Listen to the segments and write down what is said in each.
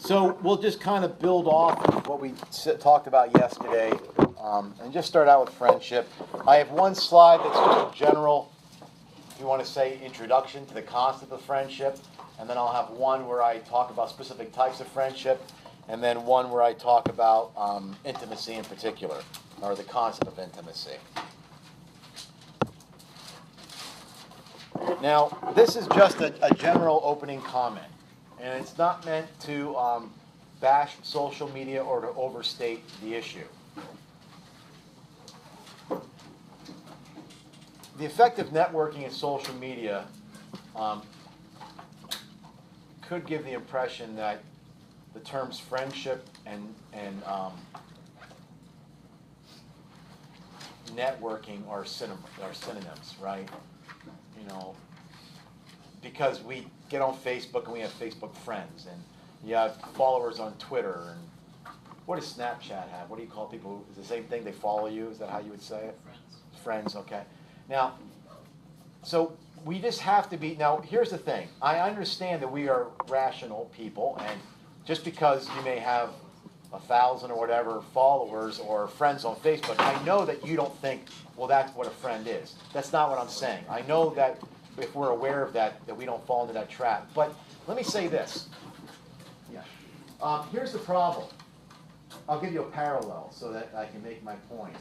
So we'll just kind of build off what we talked about yesterday and just start out with friendship. I have one slide that's just a general, if you want to say, introduction to the concept of friendship. And then I'll have one where I talk about specific types of friendship. And then one where I talk about intimacy in particular, or the concept of intimacy. Now, this is just a general opening comment. And it's not meant to bash social media or to overstate the issue. The effect of networking in social media could give the impression that the terms friendship and networking are synonyms, right? You know, because we get on Facebook and we have Facebook friends, and you have followers on Twitter, and what does Snapchat have? What do you call people? Is it the same thing? They follow you? Is that how you would say it? Friends. Friends, okay. Now, so we just have to be, now here's the thing. I understand that we are rational people, and just because you may have 1,000 or whatever followers or friends on Facebook, I know that you don't think, well, that's what a friend is. That's not what I'm saying. I know that if we're aware of that we don't fall into that trap. But let me say this. Yeah. Here's the problem. I'll give you a parallel so that I can make my point.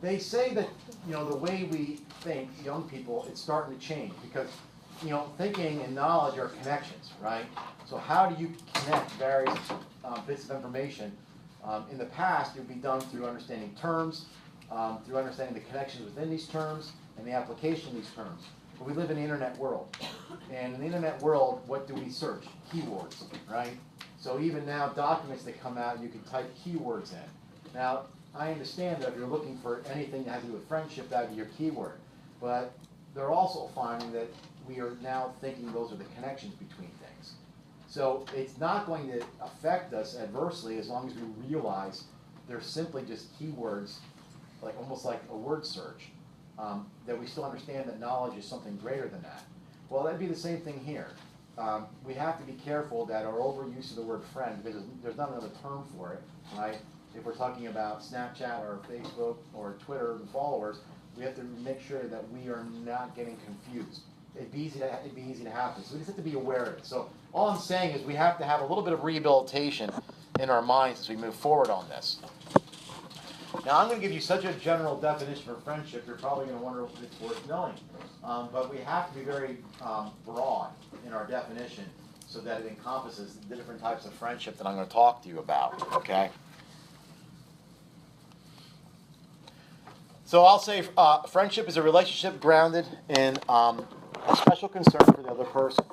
They say that, you know, the way we think, young people, it's starting to change because, you know, thinking and knowledge are connections, right? So how do you connect various bits of information? In the past, it would be done through understanding terms, through understanding the connections within these terms, and the application of these terms. But we live in the internet world. And in the internet world, what do we search? Keywords, right? So even now, documents that come out, you can type keywords in. Now, I understand that if you're looking for anything that has to do with friendship, that would be your keyword. But they're also finding that we are now thinking those are the connections between things. So it's not going to affect us adversely as long as we realize they're simply just keywords, like almost like a word search. That we still understand that knowledge is something greater than that. Well, that'd be the same thing here. We have to be careful that our overuse of the word friend, because there's not another term for it, right? If we're talking about Snapchat or Facebook or Twitter and followers, we have to make sure that we are not getting confused. It'd be easy to happen. So we just have to be aware of it. So all I'm saying is we have to have a little bit of rehabilitation in our minds as we move forward on this. Now, I'm going to give you such a general definition for friendship, you're probably going to wonder if it's worth knowing. But we have to be very broad in our definition so that it encompasses the different types of friendship that I'm going to talk to you about, okay? So I'll say friendship is a relationship grounded in a special concern for the other person.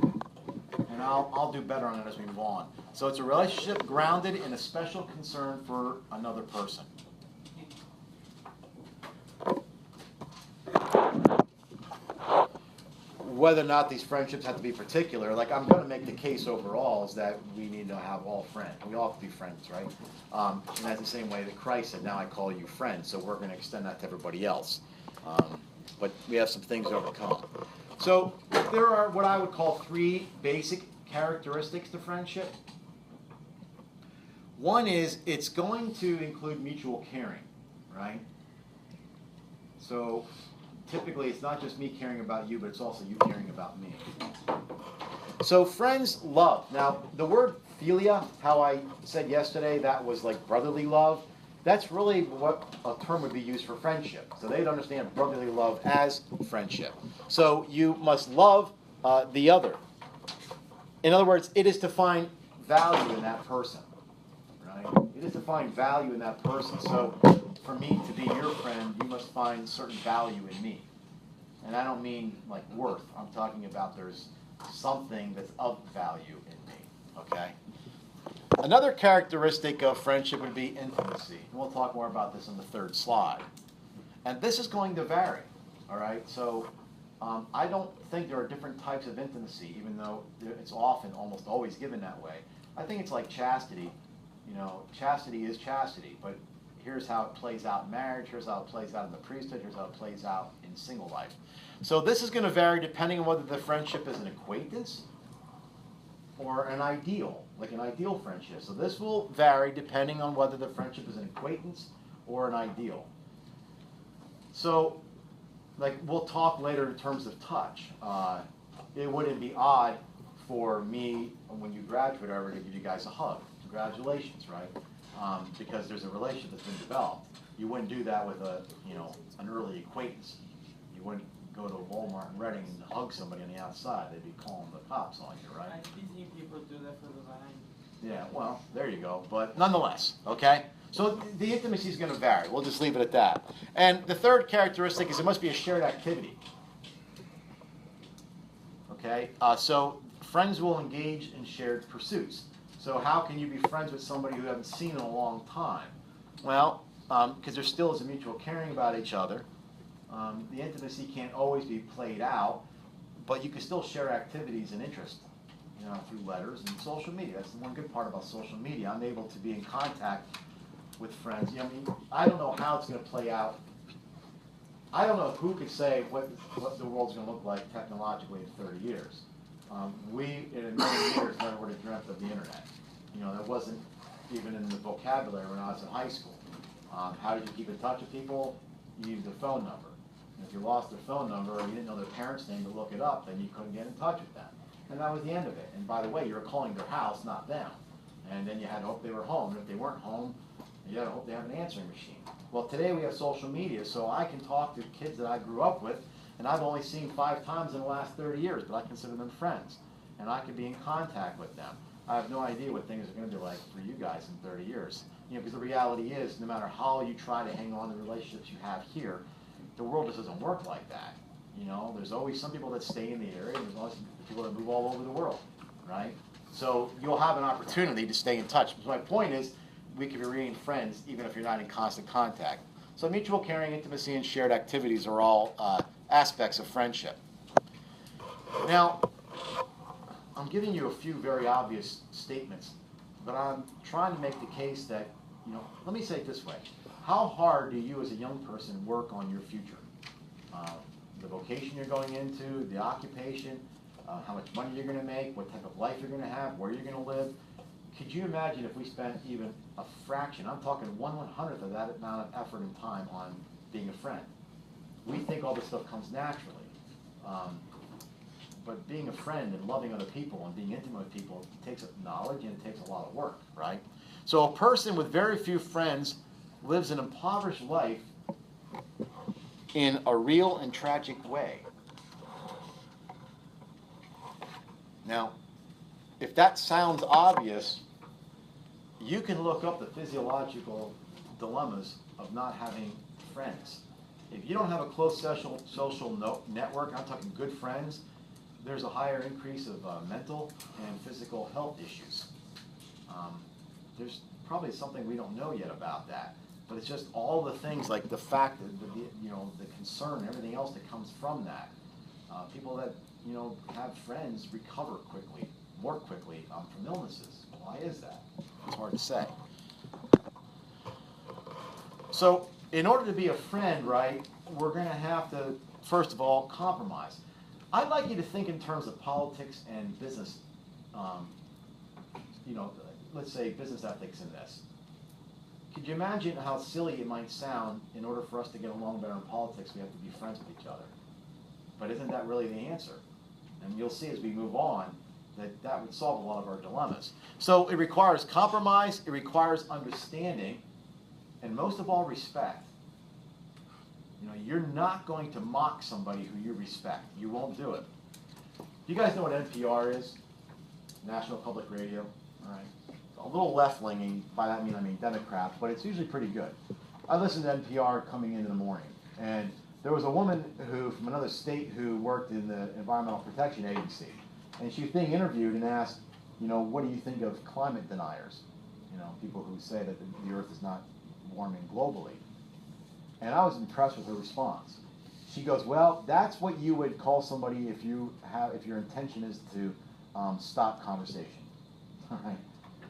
And I'll do better on it as we move on. So it's a relationship grounded in a special concern for another person. Whether or not these friendships have to be particular, like I'm going to make the case overall is that we need to have all friends. We all have to be friends, right? And that's the same way that Christ said, now I call you friends. So we're going to extend that to everybody else. But we have some things to overcome. So there are what I would call three basic characteristics to friendship. One is it's going to include mutual caring, right? So typically it's not just me caring about you, but it's also you caring about me. So friends love. Now the word philia, how I said yesterday, that was like brotherly love. That's really what a term would be used for friendship. So they'd understand brotherly love as friendship. So you must love the other. In other words, it is to find value in that person. It is to find value in that person. So for me to be your friend, you must find certain value in me. And I don't mean like worth. I'm talking about there's something that's of value in me. Okay? Another characteristic of friendship would be intimacy. And we'll talk more about this on the third slide. And this is going to vary. All right? So I don't think there are different types of intimacy, even though it's often, almost always given that way. I think it's like chastity. You know, chastity is chastity, but here's how it plays out in marriage, here's how it plays out in the priesthood, here's how it plays out in single life. So this is going to vary depending on whether the friendship is an acquaintance, or an ideal, like an ideal friendship. So this will vary depending on whether the friendship is an acquaintance or an ideal. So, like, we'll talk later in terms of touch. It wouldn't be odd for me, when you graduate, I to give you guys a hug. Congratulations, right? Because there's a relationship that's been developed. You wouldn't do that with an early acquaintance. You wouldn't go to Walmart in Reading and hug somebody on the outside. They'd be calling the cops on you, right? I think people do that for the Vine. Yeah, well, there you go. But nonetheless, okay? So the intimacy is going to vary. We'll just leave it at that. And the third characteristic is it must be a shared activity. Okay? So friends will engage in shared pursuits. So how can you be friends with somebody who you haven't seen in a long time? Well, because there still is a mutual caring about each other. The intimacy can't always be played out, but you can still share activities and interests, through letters and social media. That's the one good part about social media. I'm able to be in contact with friends. I don't know how it's going to play out. I don't know who could say what the world's going to look like technologically in 30 years. We, in a million years, never would have dreamt of the internet. That wasn't even in the vocabulary when I was in high school. How did you keep in touch with people? You used their phone number. And if you lost their phone number or you didn't know their parents' name to look it up, then you couldn't get in touch with them. And that was the end of it. And by the way, you were calling their house, not them. And then you had to hope they were home. And if they weren't home, you had to hope they have an answering machine. Well, today we have social media, so I can talk to kids that I grew up with, and I've only seen 5 times in the last 30 years, but I consider them friends. And I can be in contact with them. I have no idea what things are going to be like for you guys in 30 years. Because the reality is, no matter how you try to hang on to the relationships you have here, the world just doesn't work like that. There's always some people that stay in the area, and there's always people that move all over the world, right? So you'll have an opportunity to stay in touch. So my point is, we can remain friends even if you're not in constant contact. So mutual caring, intimacy, and shared activities are all aspects of friendship. Now, I'm giving you a few very obvious statements, but I'm trying to make the case that, let me say it this way. How hard do you as a young person work on your future? The vocation you're going into, the occupation, how much money you're going to make, what type of life you're going to have, where you're going to live. Could you imagine if we spent even a fraction, I'm talking 1/100th of that amount of effort and time on being a friend? We think all this stuff comes naturally. But being a friend and loving other people and being intimate with people takes knowledge and it takes a lot of work, right? So a person with very few friends lives an impoverished life in a real and tragic way. Now, if that sounds obvious, you can look up the physiological dilemmas of not having friends. If you don't have a close social network, I'm talking good friends, there's a higher increase of mental and physical health issues. There's probably something we don't know yet about that, but it's just all the things like the fact that the concern and everything else that comes from that. People that have friends recover quickly, more quickly from illnesses. Why is that? It's hard to say. So in order to be a friend, right, we're going to have to, first of all, compromise. I'd like you to think in terms of politics and business, let's say business ethics in this. Could you imagine how silly it might sound in order for us to get along better in politics, we have to be friends with each other? But isn't that really the answer? And you'll see as we move on that would solve a lot of our dilemmas. So it requires compromise, it requires understanding, and most of all, respect. You're not going to mock somebody who you respect. You won't do it. You guys know what NPR is? National Public Radio. All right. A little left-leaning, by that I mean Democrats, but it's usually pretty good. I listen to NPR coming in the morning, and there was a woman from another state who worked in the Environmental Protection Agency, and she was being interviewed and asked, what do you think of climate deniers? People who say that the Earth is not warming globally. And I was impressed with her response. She goes, well, that's what you would call somebody if your intention is to stop conversation. All right?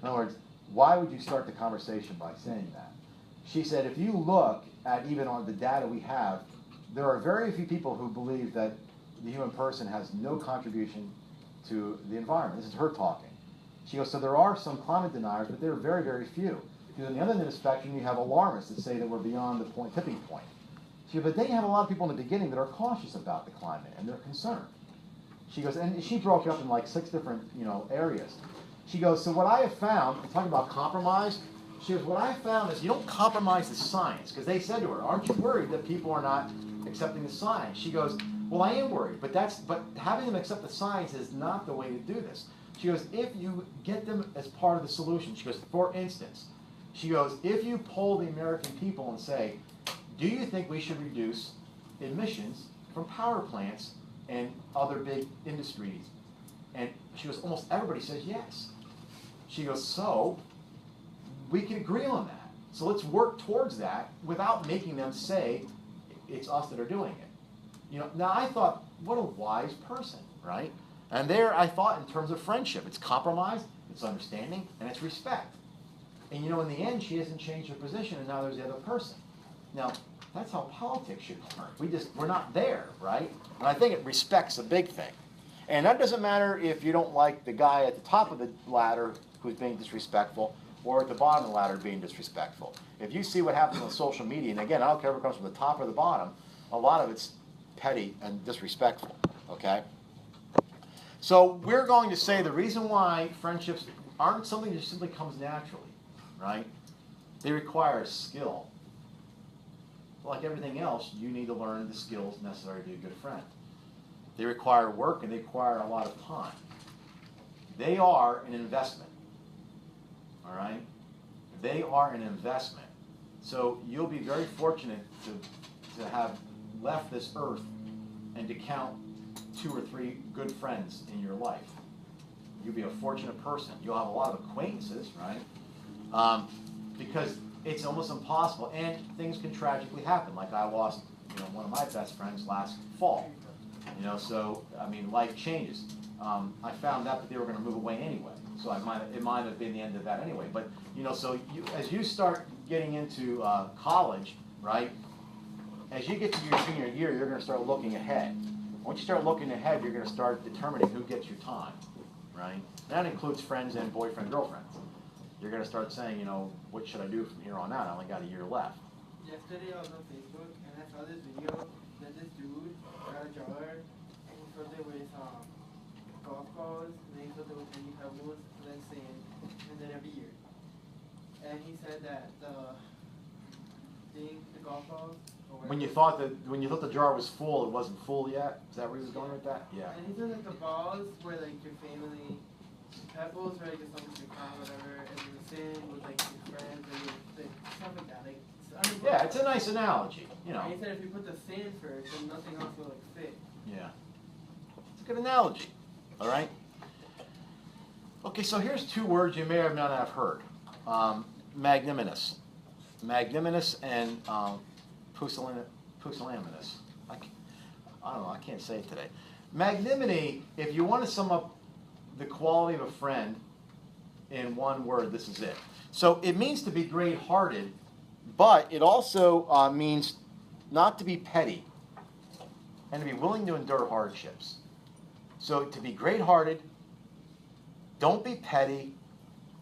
In other words, why would you start the conversation by saying that? She said, if you look at even on the data we have, there are very few people who believe that the human person has no contribution to the environment. This is her talking. She goes, so there are some climate deniers, but they're very, very few. She goes, on the other end of the spectrum, you have alarmists that say that we're beyond the tipping point. She goes, but then you have a lot of people in the beginning that are cautious about the climate, and they're concerned. She goes, and she broke it up in like 6 different, areas. She goes, so what I have found, talking about compromise, she goes, what I found is you don't compromise the science, because they said to her, aren't you worried that people are not accepting the science? She goes, well, I am worried, but having them accept the science is not the way to do this. She goes, if you get them as part of the solution, she goes, for instance, she goes, if you poll the American people and say, do you think we should reduce emissions from power plants and other big industries? And she goes, almost everybody says yes. She goes, so we can agree on that. So let's work towards that without making them say it's us that are doing it. Now I thought, what a wise person, right? And there I thought in terms of friendship, it's compromise, it's understanding, and it's respect. And in the end, she hasn't changed her position, and now there's the other person. Now, that's how politics should work. We're not there, right? And I think it respect's a big thing. And that doesn't matter if you don't like the guy at the top of the ladder who's being disrespectful, or at the bottom of the ladder being disrespectful. If you see what happens on social media, and again, I don't care if it comes from the top or the bottom, a lot of it's petty and disrespectful, okay? So we're going to say the reason why friendships aren't something that simply comes naturally, right? They require skill. Like everything else, you need to learn the skills necessary to be a good friend. They require work and they require a lot of time. They are an investment, all right? They are an investment. So you'll be very fortunate to have left this earth and to count 2 or 3 good friends in your life. You'll be a fortunate person. You'll have a lot of acquaintances, right? Because it's almost impossible, and things can tragically happen. Like I lost, one of my best friends last fall. So I mean, life changes. I found out that they were going to move away anyway, so it might have been the end of that anyway. But so as you start getting into college, right? As you get to your senior year, you're going to start looking ahead. Once you start looking ahead, you're going to start determining who gets your time, right? That includes friends and boyfriend, girlfriends. You're going to start saying, what should I do from here on out? I only got a year left. Yesterday I was on Facebook and I saw this video that this dude got a jar and he filled it with golf balls and then he filled it with any pebbles and then sand and then a beer. And he said that the golf balls. When you thought the jar was full, it wasn't full yet? Is that where he was going with that? Yeah. And he said like the balls were like your family, pebbles were like just something to count, whatever, and then the sand was like your friends and like stuff like that. Yeah, it's a nice analogy, And he said if you put the sand first, then nothing else will like fit. Yeah. It's a good analogy. All right? Okay, so here's 2 words you may or may not have heard. Magnanimous. Magnanimous and pusillanimous. I don't know, I can't say it today. Magnanimity, if you want to sum up the quality of a friend in one word, this is it. So it means to be great-hearted, but it also means not to be petty and to be willing to endure hardships. So to be great-hearted, don't be petty,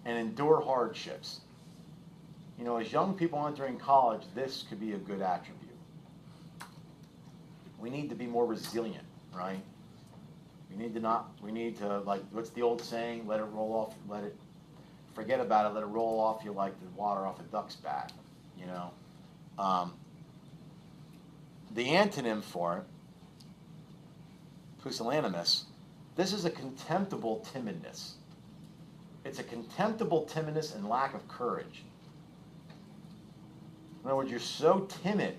and endure hardships. As young people entering college, this could be a good attribute. We need to be more resilient, right? We need to, like, what's the old saying? Let it roll off, forget about it, let it roll off you like the water off a duck's back, The antonym for it, pusillanimous, this is a contemptible timidness. It's a contemptible timidness and lack of courage. In other words, you're so timid,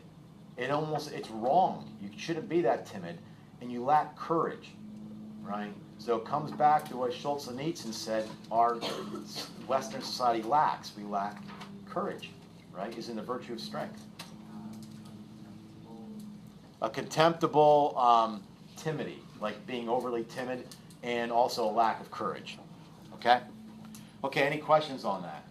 it's wrong. You shouldn't be that timid, and you lack courage, right? So it comes back to what Solzhenitsyn said our Western society lacks. We lack courage, right? Is in the virtue of strength. A contemptible timidity, like being overly timid, and also a lack of courage. Okay? Okay, any questions on that?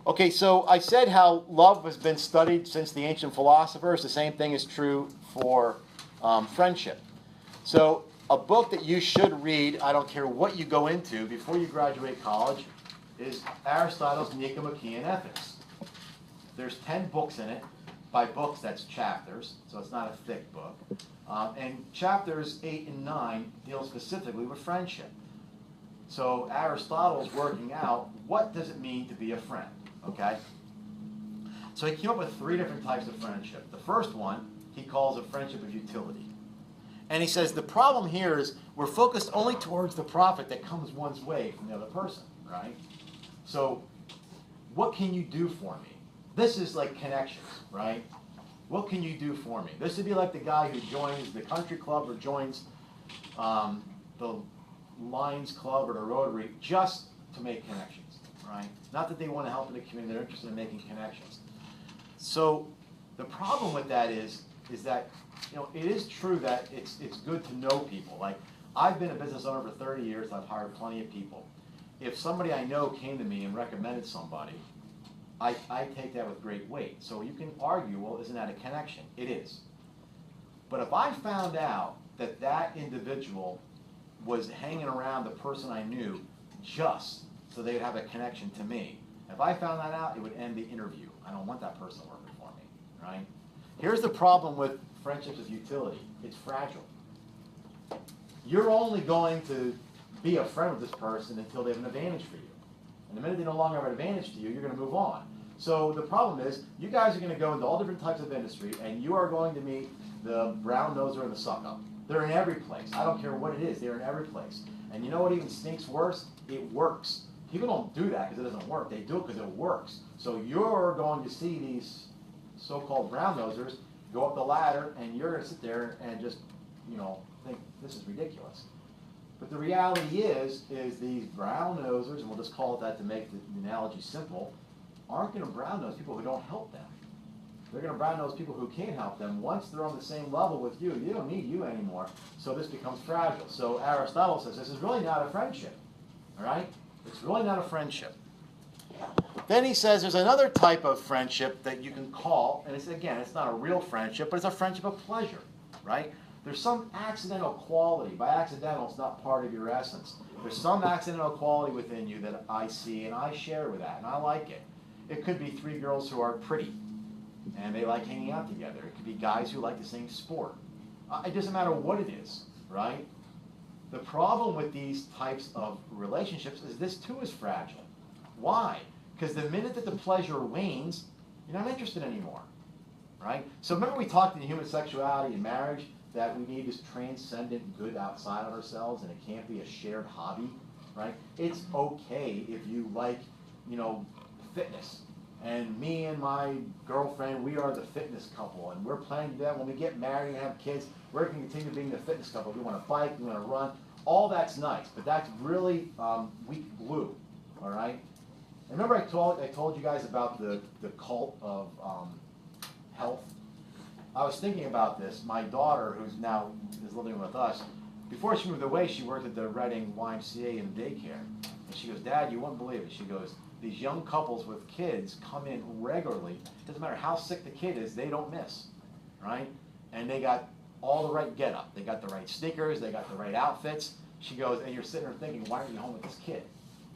Okay, so I said how love has been studied since the ancient philosophers. The same thing is true for friendship. So a book that you should read, I don't care what you go into, before you graduate college, is Aristotle's Nicomachean Ethics. There's 10 books in it. By books, that's chapters, so it's not a thick book. And chapters 8 and 9 deal specifically with friendship. So Aristotle's working out, what does it mean to be a friend, okay? So he came up with 3 different types of friendship. The first one, he calls a friendship of utility. And he says the problem here is we're focused only towards the profit that comes one's way from the other person, right? So what can you do for me? This is like connections, right? What can you do for me? This would be like the guy who joins the country club or joins the Lions Club or the Rotary just to make connections, right? Not that they want to help in the community, they're interested in making connections. So the problem with that is that, you know, it is true that it's good to know people. Like, I've been a business owner for 30 years, I've hired plenty of people. If somebody I know came to me and recommended somebody, I take that with great weight. So you can argue, well, isn't that a connection? It is. But if I found out that that individual was hanging around the person I knew just so they would have a connection to me, if I found that out, it would end the interview. I don't want that person working for me, right? Here's the problem with friendships of utility. It's fragile. You're only going to be a friend with this person until they have an advantage for you. And the minute they no longer have an advantage to you, you're going to move on. So the problem is, you guys are going to go into all different types of industry, and you are going to meet the brown noser and the suck-up. They're in every place. I don't care what it is. They're in every place. And you know what even stinks worse? It works. People don't do that because it doesn't work. They do it because it works. So you're going to see these so-called brown nosers go up the ladder, and you're going to sit there and just, you know, think this is ridiculous. But the reality is these brown nosers, and we'll just call it that to make the analogy simple, aren't going to brown nose people who don't help them. They're going to brown nose people who can't help them. Once they're on the same level with you, you don't need you anymore. So this becomes fragile. So Aristotle says this is really not a friendship. All right? It's really not a friendship. Then he says there's another type of friendship that you can call, and it's, again, it's not a real friendship, but it's a friendship of pleasure, right? There's some accidental quality. By accidental, it's not part of your essence. There's some accidental quality within you that I see, and I share with that, and I like it. It could be 3 girls who are pretty, and they like hanging out together. It could be guys who like the same sport. It doesn't matter what it is, right? The problem with these types of relationships is this too is fragile. Why? Because the minute that the pleasure wanes, you're not interested anymore, right? So remember we talked in human sexuality and marriage that we need this transcendent good outside of ourselves, and it can't be a shared hobby, right? It's okay if you like, you know, fitness. And me and my girlfriend, we are the fitness couple, and we're planning that when we get married and have kids, we're going to continue being the fitness couple. We want to bike, we want to run. All that's nice, but that's really weak glue, all right? And remember I told you guys about the cult of health? I was thinking about this. My daughter, who's now is living with us, before she moved away, she worked at the Reading YMCA in daycare. And she goes, Dad, you wouldn't believe it. She goes, these young couples with kids come in regularly. Doesn't matter how sick the kid is, they don't miss, right? And they got all the right get-up. They got the right sneakers. They got the right outfits. She goes, and you're sitting there thinking, why are you home with this kid?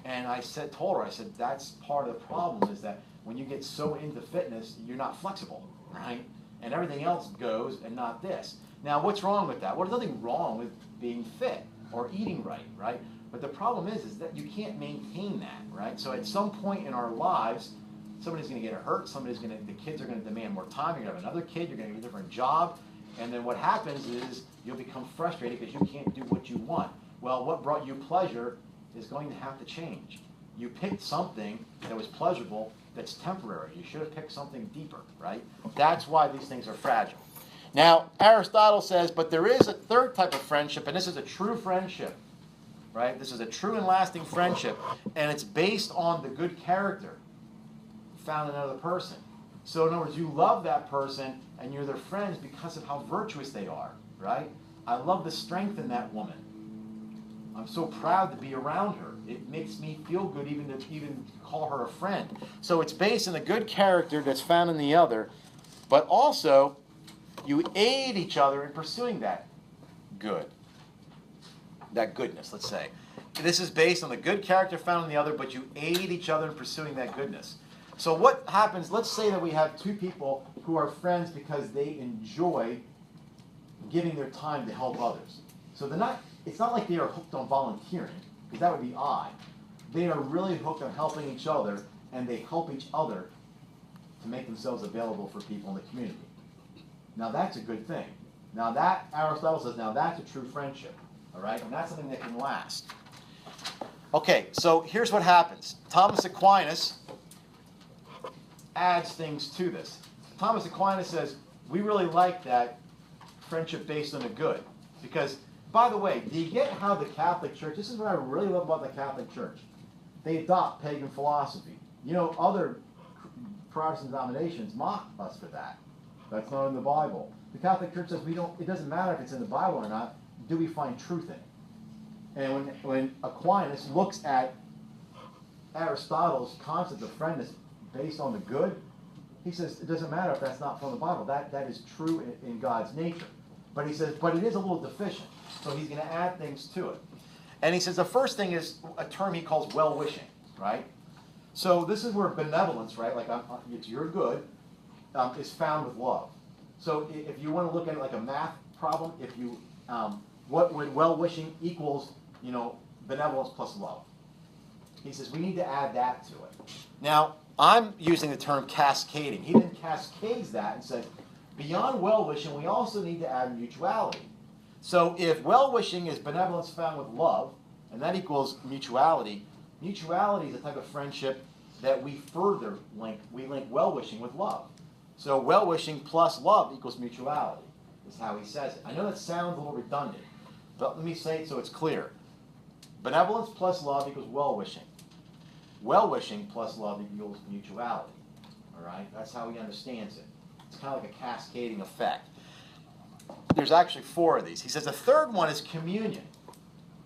And I told her, I said, that's part of the problem is that when you get so into fitness, you're not flexible, right? And everything else goes and not this. Now, what's wrong with that? Well, there's nothing wrong with being fit or eating right? But the problem is that you can't maintain that, right? So at some point in our lives, somebody's going to get hurt. The kids are going to demand more time. You're going to have another kid. You're going to get a different job. And then what happens is you'll become frustrated because you can't do what you want. Well, what brought you pleasure is going to have to change. You picked something that was pleasurable that's temporary. You should have picked something deeper, right? That's why these things are fragile. Now, Aristotle says, but there is a third type of friendship, and this is a true friendship, right? This is a true and lasting friendship, and it's based on the good character found in another person. So in other words, you love that person, and you're their friends because of how virtuous they are, right? I love the strength in that woman. I'm so proud to be around her. It makes me feel good even to call her a friend. So it's based on the good character that's found in the other, but also you aid each other in pursuing that good. that goodness, let's say. This is based on the good character found in the other, but you aid each other in pursuing that goodness. So what happens, let's say that we have two people who are friends because they enjoy giving their time to help others. So it's not like they are hooked on volunteering, because that would be odd. They are really hooked on helping each other, and they help each other to make themselves available for people in the community. Now that's a good thing. Now that, Aristotle says, now that's a true friendship. All right? And that's something that can last. Okay, so here's what happens. Thomas Aquinas adds things to this. Thomas Aquinas says, we really like that friendship based on the good. Because, by the way, do you get how the Catholic Church, this is what I really love about the Catholic Church. They adopt pagan philosophy. You know, other Protestant denominations mock us for that. That's not in the Bible. The Catholic Church says it doesn't matter if it's in the Bible or not, do we find truth in it? And when Aquinas looks at Aristotle's concept of friendness based on the good, he says it doesn't matter if that's not from the Bible. That is true in God's nature. But he says, but it is a little deficient. So he's going to add things to it. And he says the first thing is a term he calls well-wishing, right? So this is where benevolence, right, like it's your good, is found with love. So if you want to look at it like a math problem, what would well-wishing equals, benevolence plus love? He says we need to add that to it. Now, I'm using the term cascading. He then cascades that and says, beyond well-wishing, we also need to add mutuality. So if well-wishing is benevolence found with love, and that equals mutuality, mutuality is a type of friendship that we further link. We link well-wishing with love. So well-wishing plus love equals mutuality, is how he says it. I know that sounds a little redundant, but let me say it so it's clear. Benevolence plus love equals well-wishing. Well-wishing plus love equals mutuality. All right? That's how he understands it. It's kind of like a cascading effect. There's actually 4 of these. He says the third one is communion.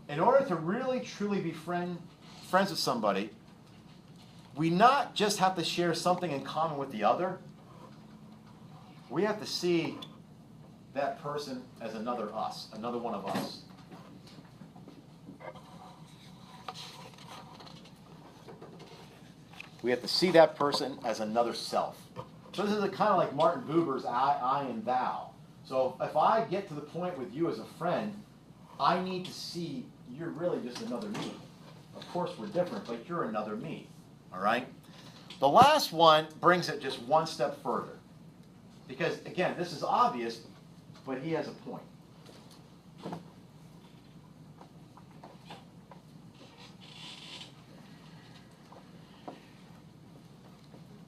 In order to really, truly be friends with somebody, we not just have to share something in common with the other. We have to see that person as another us, another one of us. We have to see that person as another self. So this is kind of like Martin Buber's I and thou. So if I get to the point with you as a friend, I need to see you're really just another me. Of course we're different, but you're another me. All right? The last one brings it just one step further. Because, again, this is obvious, but he has a point.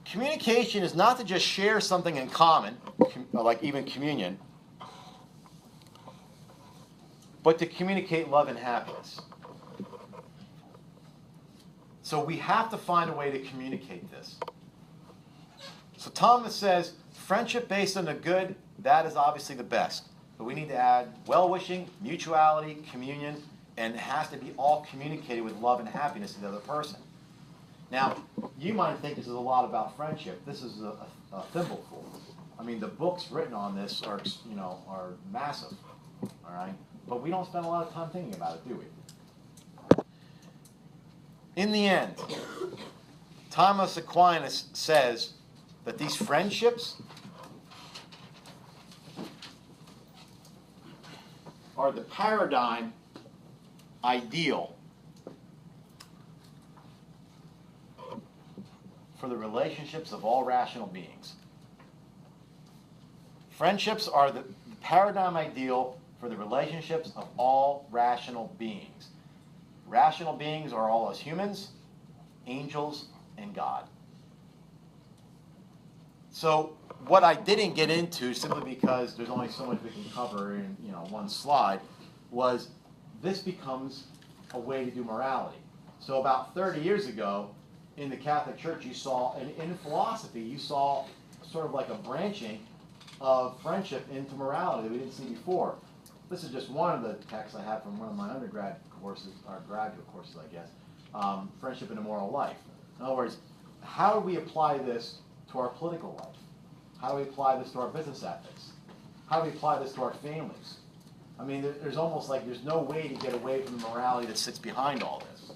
Communication is not to just share something in common, like even communion, but to communicate love and happiness. So we have to find a way to communicate this. So Thomas says, friendship based on the good, that is obviously the best. But we need to add well-wishing, mutuality, communion, and it has to be all communicated with love and happiness to the other person. Now, you might think this is a lot about friendship. This is a thimbleful. I mean, the books written on this are massive. All right? But we don't spend a lot of time thinking about it, do we? In the end, Thomas Aquinas says that these friendships are the paradigm ideal for the relationships of all rational beings. Friendships are the paradigm ideal for the relationships of all rational beings. Rational beings are all us humans, angels, and God. So what I didn't get into, simply because there's only so much we can cover in one slide, was this becomes a way to do morality. So about 30 years ago, in the Catholic Church, you saw, and in philosophy, you saw sort of like a branching of friendship into morality that we didn't see before. This is just one of the texts I have from one of my undergrad courses, or graduate courses, I guess, Friendship in a Moral Life. In other words, how do we apply this to our political life? How do we apply this to our business ethics? How do we apply this to our families? I mean, there's almost like there's no way to get away from the morality that sits behind all this.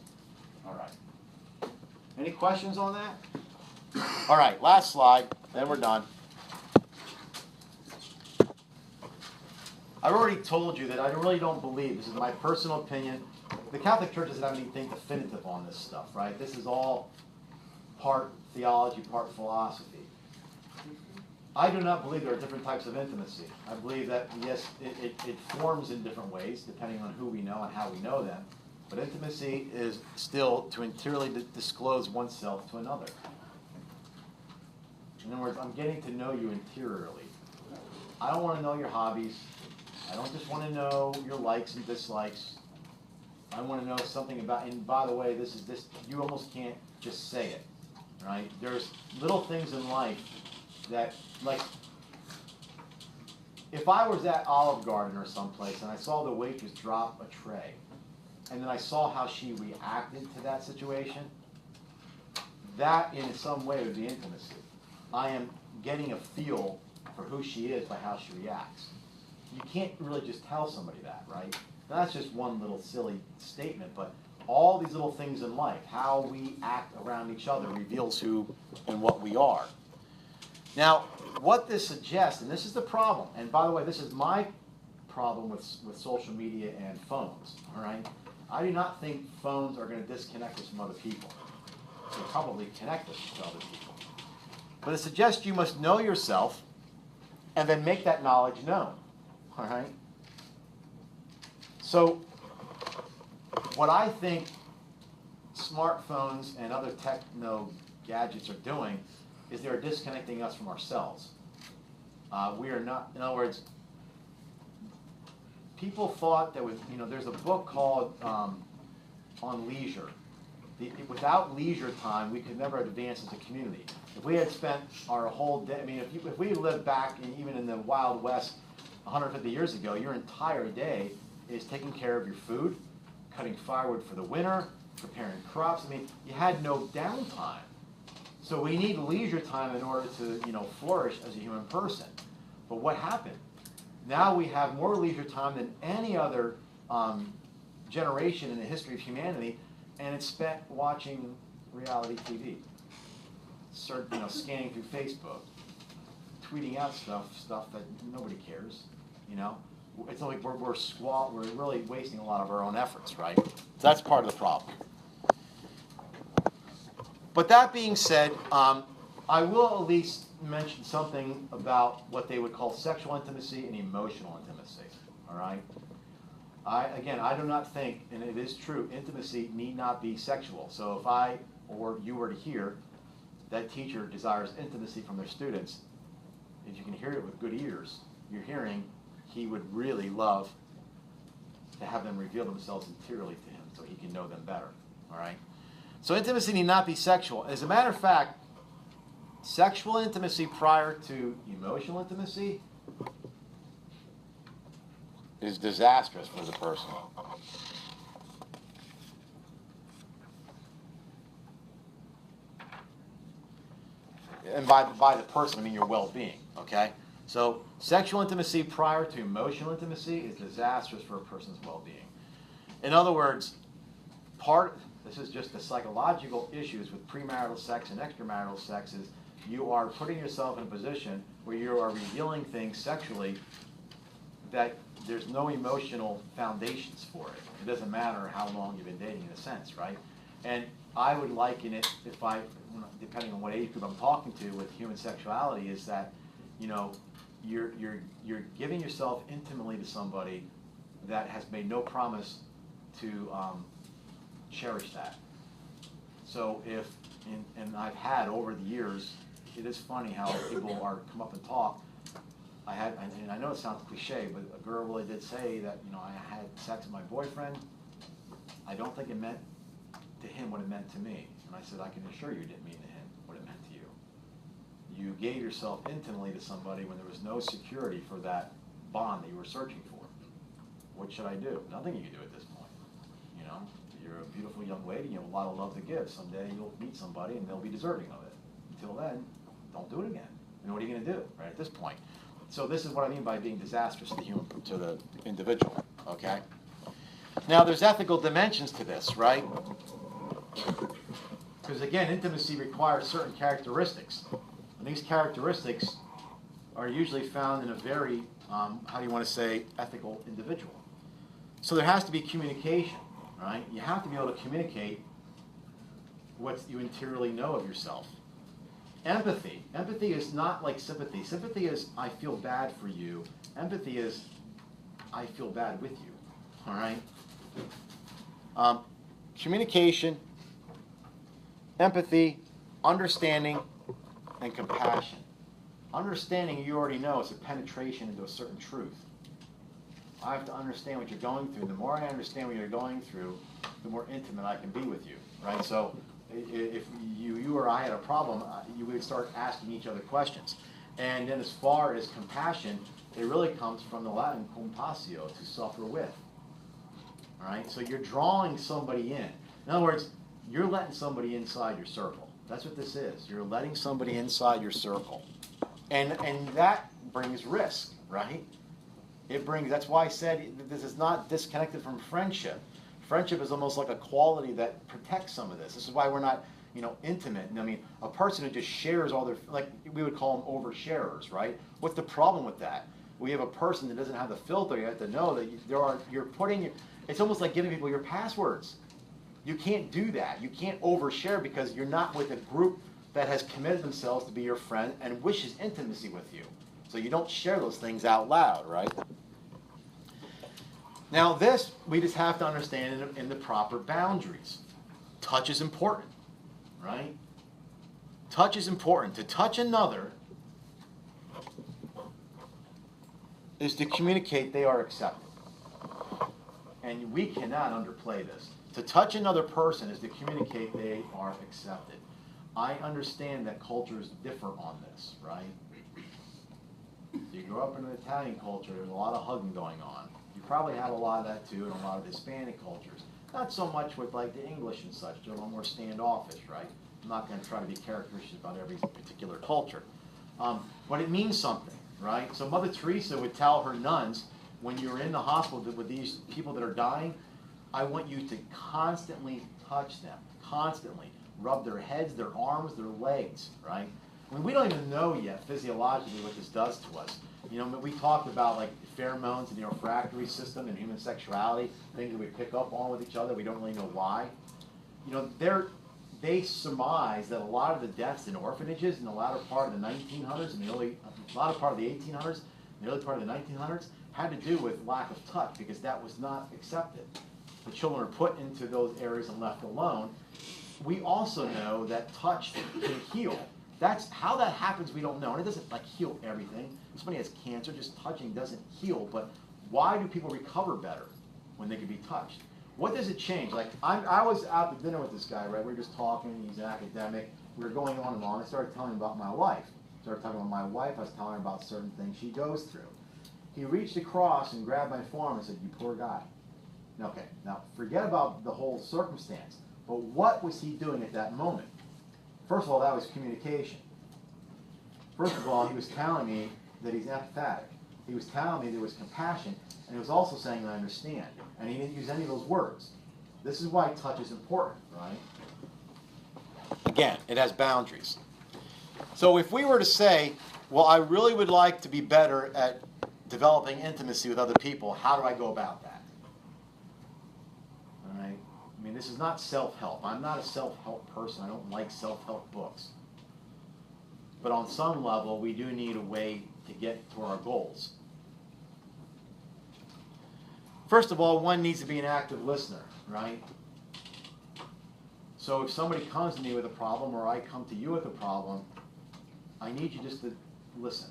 All right. Any questions on that? All right, last slide, then we're done. I've already told you that I really don't believe, this is my personal opinion, the Catholic Church doesn't have anything definitive on this stuff, right? This is all part theology, part philosophy. I do not believe there are different types of intimacy. I believe that, yes, it forms in different ways, depending on who we know and how we know them. But intimacy is still to interiorly disclose oneself to another. In other words, I'm getting to know you interiorly. I don't want to know your hobbies. I don't just want to know your likes and dislikes. I want to know something about, and by the way, this, you almost can't just say it, right? There's little things in life that, like, if I was at Olive Garden or someplace and I saw the waitress drop a tray, and then I saw how she reacted to that situation, that in some way would be intimacy. I am getting a feel for who she is by how she reacts. You can't really just tell somebody that, right? Now, that's just one little silly statement, but all these little things in life, how we act around each other, reveals who and what we are. Now, what this suggests, and this is the problem, and by the way, this is my problem with social media and phones, all right? I do not think phones are going to disconnect us from other people. They probably connect us to other people. But it suggests you must know yourself and then make that knowledge known, all right? So, what I think smartphones and other techno gadgets are doing is they're disconnecting us from ourselves. We are not, in other words, people thought that with, there's a book called On Leisure. Without leisure time, we could never advance as a community. If we had spent our whole day, I mean, if we lived back even in the Wild West 150 years ago, your entire day is taking care of your food, cutting firewood for the winter, preparing crops. I mean, you had no downtime. So we need leisure time in order to, flourish as a human person. But what happened? Now we have more leisure time than any other generation in the history of humanity, and it's spent watching reality TV, scanning through Facebook, tweeting out stuff that nobody cares. It's like we're really wasting a lot of our own efforts, right? So that's part of the problem. But that being said, I will at least mention something about what they would call sexual intimacy and emotional intimacy, all right? I do not think, and it is true, intimacy need not be sexual. So if I or you were to hear that teacher desires intimacy from their students, if you can hear it with good ears, you're hearing he would really love to have them reveal themselves interiorly to him so he can know them better, all right? So intimacy need not be sexual. As a matter of fact, sexual intimacy prior to emotional intimacy is disastrous for the person. And by the person, I mean your well-being, okay? So sexual intimacy prior to emotional intimacy is disastrous for a person's well-being. In other words, this is just the psychological issues with premarital sex and extramarital sex is you are putting yourself in a position where you are revealing things sexually that there's no emotional foundations for it. It doesn't matter how long you've been dating in a sense, right? And I would liken it, depending on what age group I'm talking to with human sexuality, is that, you're giving yourself intimately to somebody that has made no promise to cherish that. So and I've had over the years, it is funny how people come up and talk. And I know it sounds cliche, but a girl really did say that, I had sex with my boyfriend. I don't think it meant to him what it meant to me. And I said, I can assure you it didn't mean to him what it meant to you. You gave yourself intimately to somebody when there was no security for that bond that you were searching for. What should I do? Nothing you can do at this point. You're a beautiful young lady, you have a lot of love to give. Someday you'll meet somebody and they'll be deserving of it. Until then, don't do it again. What are you going to do right at this point? So this is what I mean by being disastrous to the individual, okay? Now, there's ethical dimensions to this, right? Because again, intimacy requires certain characteristics. And these characteristics are usually found in a very, how do you want to say, ethical individual. So there has to be communication, right? You have to be able to communicate what you interiorly know of yourself. Empathy. Empathy is not like sympathy. Sympathy is, I feel bad for you. Empathy is, I feel bad with you. All right? Communication, empathy, understanding, and compassion. Understanding, you already know, is a penetration into a certain truth. I have to understand what you're going through. The more I understand what you're going through, the more intimate I can be with you, right? So if you or I had a problem, you would start asking each other questions. And then as far as compassion, it really comes from the Latin compassio, to suffer with. All right? So you're drawing somebody in. In other words, you're letting somebody inside your circle. That's what this is. You're letting somebody inside your circle. And that brings risk, right? It brings, that's why I said this is not disconnected from friendship. Friendship is almost like a quality that protects some of this. This is why we're not, intimate. And I mean, a person who just shares all their, like we would call them oversharers, right? What's the problem with that? We have a person that doesn't have the filter. You have to know that you're putting, it's almost like giving people your passwords. You can't do that. You can't overshare because you're not with a group that has committed themselves to be your friend and wishes intimacy with you. So you don't share those things out loud, right? Now this, we just have to understand in the proper boundaries. Touch is important, right? Touch is important. To touch another is to communicate they are accepted. And we cannot underplay this. To touch another person is to communicate they are accepted. I understand that cultures differ on this, right? You grow up in an Italian culture, there's a lot of hugging going on. You probably have a lot of that too in a lot of Hispanic cultures. Not so much with like the English and such, they're a little more standoffish, right? I'm not going to try to be characteristic about every particular culture. But it means something, right? So Mother Teresa would tell her nuns, when you're in the hospital with these people that are dying, I want you to constantly touch them, constantly. Rub their heads, their arms, their legs, right? I mean, we don't even know yet physiologically what this does to us. We talked about like pheromones and the olfactory system and human sexuality, things that we pick up on with each other. We don't really know why. They surmise that a lot of the deaths in orphanages in the latter part of the 1900s and the latter part of the 1800s, and the early part of the 1900s had to do with lack of touch because that was not accepted. The children are put into those areas and left alone. We also know that touch can heal. That's how that happens, we don't know. And it doesn't like heal everything. If somebody has cancer, just touching doesn't heal. But why do people recover better when they can be touched? What does it change? Like I was out to dinner with this guy, right? We were just talking, he's an academic. We were going on and on. I started telling him about my wife. I started talking about my wife. I was telling her about certain things she goes through. He reached across and grabbed my forearm and said, "You poor guy." Okay, now forget about the whole circumstance. But what was he doing at that moment? First of all, that was communication. First of all, he was telling me that he's empathetic. He was telling me there was compassion, and he was also saying, I understand. And he didn't use any of those words. This is why touch is important, right? Again, it has boundaries. So if we were to say, well, I really would like to be better at developing intimacy with other people, how do I go about that? All right? I mean, this is not self-help. I'm not a self-help person. I don't like self-help books. But on some level, we do need a way to get to our goals. First of all, one needs to be an active listener, right? So if somebody comes to me with a problem or I come to you with a problem, I need you just to listen,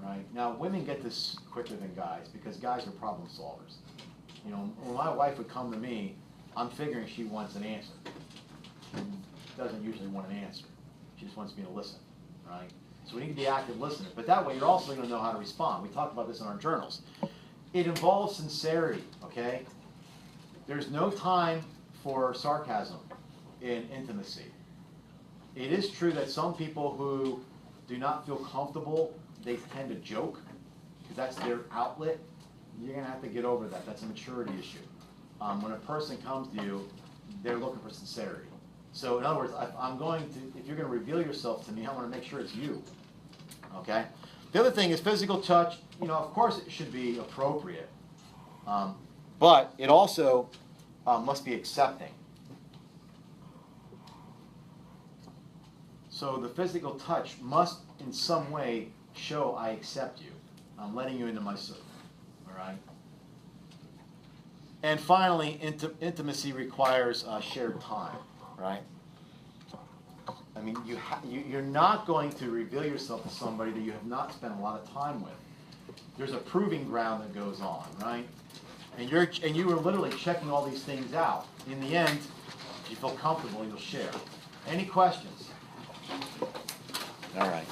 right? Now, women get this quicker than guys because guys are problem solvers. When my wife would come to me, I'm figuring she wants an answer. She doesn't usually want an answer. She just wants me to listen, right? So we need to be active listeners. But that way you're also going to know how to respond. We talked about this in our journals. It involves sincerity, okay? There's no time for sarcasm in intimacy. It is true that some people who do not feel comfortable, they tend to joke. because that's their outlet, you're gonna have to get over that. That's a maturity issue. When a person comes to you, they're looking for sincerity. So in other words, if you're gonna reveal yourself to me, I wanna make sure it's you, okay? The other thing is physical touch, of course it should be appropriate, but it also must be accepting. So the physical touch must in some way show I accept you. I'm letting you into my circle, all right? And finally, intimacy requires shared time, right? I mean, you're not going to reveal yourself to somebody that you have not spent a lot of time with. There's a proving ground that goes on, right? And you are literally checking all these things out. In the end, if you feel comfortable, you'll share. Any questions? All right.